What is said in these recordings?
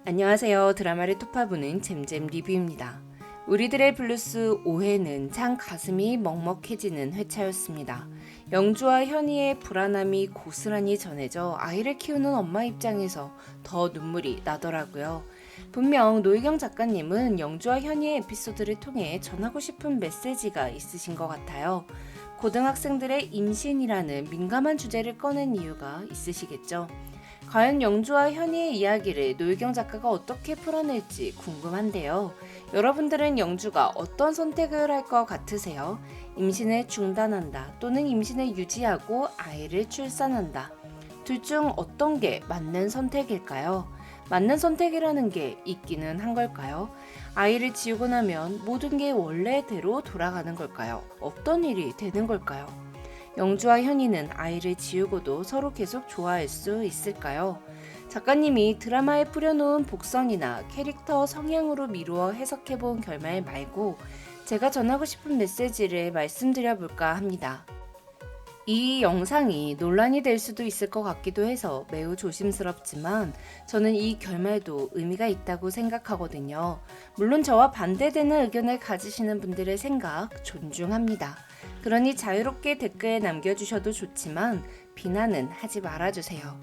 안녕하세요. 드라마를 토파보는 잼잼 리뷰입니다. 우리들의 블루스 5회는 참 가슴이 먹먹해지는 회차였습니다. 영주와 현이의 불안함이 고스란히 전해져 아이를 키우는 엄마 입장에서 더 눈물이 나더라고요. 분명 노희경 작가님은 영주와 현이의 에피소드를 통해 전하고 싶은 메시지가 있으신 것 같아요. 고등학생들의 임신이라는 민감한 주제를 꺼낸 이유가 있으시겠죠. 과연 영주와 현이의 이야기를 노희경 작가가 어떻게 풀어낼지 궁금한데요. 여러분들은 영주가 어떤 선택을 할 것 같으세요? 임신을 중단한다 또는 임신을 유지하고 아이를 출산한다. 둘 중 어떤 게 맞는 선택일까요? 맞는 선택이라는 게 있기는 한 걸까요? 아이를 지우고 나면 모든 게 원래대로 돌아가는 걸까요? 없던 일이 되는 걸까요? 영주와 현이는 아이를 지우고도 서로 계속 좋아할 수 있을까요? 작가님이 드라마에 뿌려놓은 복선이나 캐릭터 성향으로 미루어 해석해본 결말 말고 제가 전하고 싶은 메시지를 말씀드려볼까 합니다. 이 영상이 논란이 될 수도 있을 것 같기도 해서 매우 조심스럽지만 저는 이 결말도 의미가 있다고 생각하거든요. 물론 저와 반대되는 의견을 가지시는 분들의 생각 존중합니다. 그러니 자유롭게 댓글 남겨주셔도 좋지만 비난은 하지 말아주세요.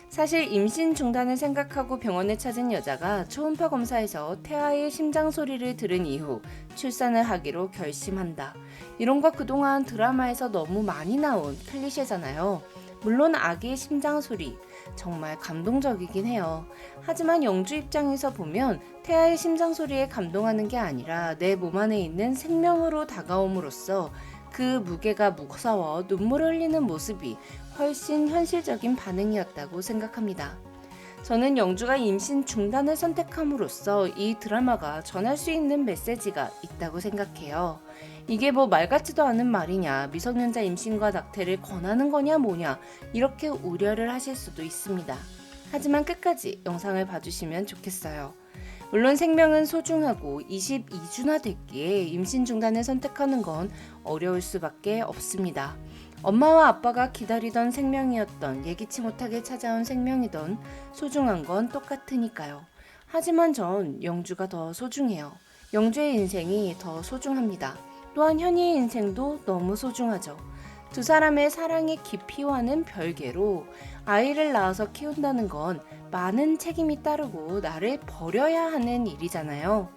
사실 임신 중단을 생각하고 병원을 찾은 여자가 초음파 검사에서 태아의 심장 소리를 들은 이후 출산을 하기로 결심한다. 이런 거 그동안 드라마에서 너무 많이 나온 클리셰잖아요. 물론 아기의 심장 소리 정말 감동적이긴 해요. 하지만 영주 입장에서 보면 태아의 심장 소리에 감동하는 게 아니라 내 몸 안에 있는 생명으로 다가옴으로써 그 무게가 무서워 눈물을 흘리는 모습이 훨씬 현실적인 반응이었다고 생각합니다. 저는 영주가 임신 중단을 선택함으로써 이 드라마가 전할 수 있는 메시지가 있다고 생각해요. 이게 뭐 말 같지도 않은 말이냐, 미성년자 임신과 낙태를 권하는 거냐 뭐냐 이렇게 우려를 하실 수도 있습니다. 하지만 끝까지 영상을 봐주시면 좋겠어요. 물론 생명은 소중하고 22주나 됐기에 임신 중단을 선택하는 건 어려울 수밖에 없습니다. 엄마와 아빠가 기다리던 생명이었던 예기치 못하게 찾아온 생명이던 소중한 건 똑같으니까요. 하지만 전 영주가 더 소중해요. 영주의 인생이 더 소중합니다. 또한 현이의 인생도 너무 소중하죠. 두 사람의 사랑의 깊이와는 별개로 아이를 낳아서 키운다는 건 많은 책임이 따르고 나를 버려야 하는 일이잖아요.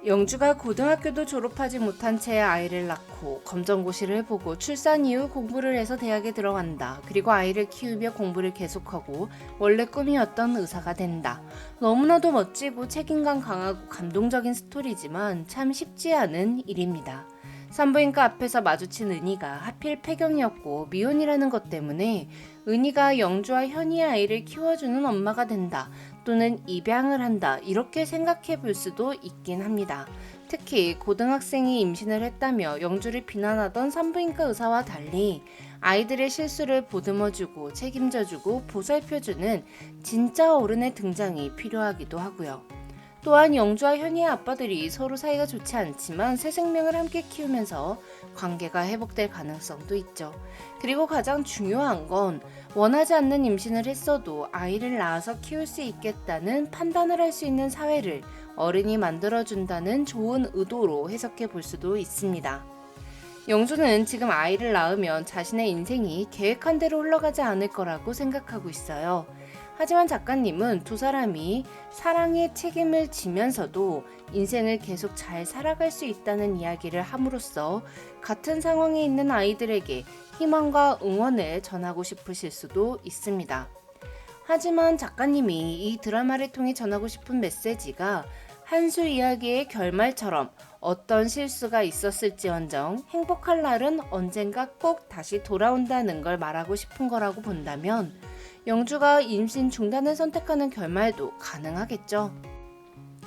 영주가 고등학교도 졸업하지 못한 채 아이를 낳고 검정고시를 보고 출산 이후 공부를 해서 대학에 들어간다. 그리고 아이를 키우며 공부를 계속하고 원래 꿈이었던 의사가 된다. 너무나도 멋지고 책임감 강하고 감동적인 스토리지만 참 쉽지 않은 일입니다. 산부인과 앞에서 마주친 은희가 하필 폐경이었고 미혼이라는 것 때문에 은희가 영주와 현이의 아이를 키워주는 엄마가 된다 또는 입양을 한다 이렇게 생각해 볼 수도 있긴 합니다. 특히 고등학생이 임신을 했다며 영주를 비난하던 산부인과 의사와 달리 아이들의 실수를 보듬어주고 책임져주고 보살펴주는 진짜 어른의 등장이 필요하기도 하고요. 또한 영주와 현이의 아빠들이 서로 사이가 좋지 않지만 새 생명을 함께 키우면서 관계가 회복될 가능성도 있죠. 그리고 가장 중요한 건 원하지 않는 임신을 했어도 아이를 낳아서 키울 수 있겠다는 판단을 할 수 있는 사회를 어른이 만들어준다는 좋은 의도로 해석해 볼 수도 있습니다. 영주는 지금 아이를 낳으면 자신의 인생이 계획한 대로 흘러가지 않을 거라고 생각하고 있어요. 하지만 작가님은 두 사람이 사랑의 책임을 지면서도 인생을 계속 잘 살아갈 수 있다는 이야기를 함으로써 같은 상황에 있는 아이들에게 희망과 응원을 전하고 싶으실 수도 있습니다. 하지만 작가님이 이 드라마를 통해 전하고 싶은 메시지가 한수 이야기의 결말처럼 어떤 실수가 있었을지언정 행복할 날은 언젠가 꼭 다시 돌아온다는 걸 말하고 싶은 거라고 본다면 영주가 임신 중단을 선택하는 결말도 가능하겠죠.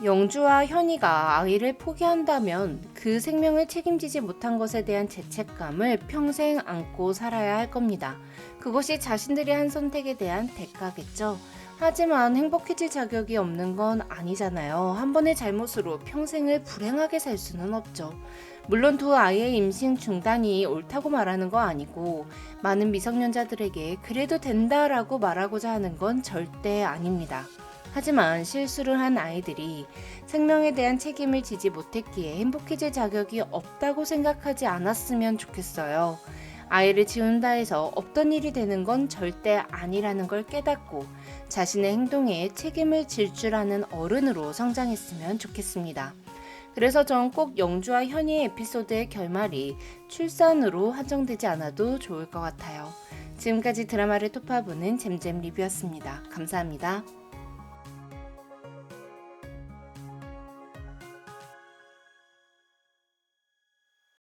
영주와 현이가 아이를 포기한다면 그 생명을 책임지지 못한 것에 대한 죄책감을 평생 안고 살아야 할 겁니다. 그것이 자신들이 한 선택에 대한 대가겠죠. 하지만 행복해질 자격이 없는 건 아니잖아요. 한 번의 잘못으로 평생을 불행하게 살 수는 없죠. 물론 두 아이의 임신 중단이 옳다고 말하는 거 아니고 많은 미성년자들에게 그래도 된다라고 말하고자 하는 건 절대 아닙니다. 하지만 실수를 한 아이들이 생명에 대한 책임을 지지 못했기에 행복해질 자격이 없다고 생각하지 않았으면 좋겠어요. 아이를 지운다 해서 없던 일이 되는 건 절대 아니라는 걸 깨닫고 자신의 행동에 책임을 질 줄 아는 어른으로 성장했으면 좋겠습니다. 그래서 전 꼭 영주와 현이의 에피소드의 결말이 출산으로 한정되지 않아도 좋을 것 같아요. 지금까지 드라마를 토파보는 잼잼 리뷰였습니다. 감사합니다.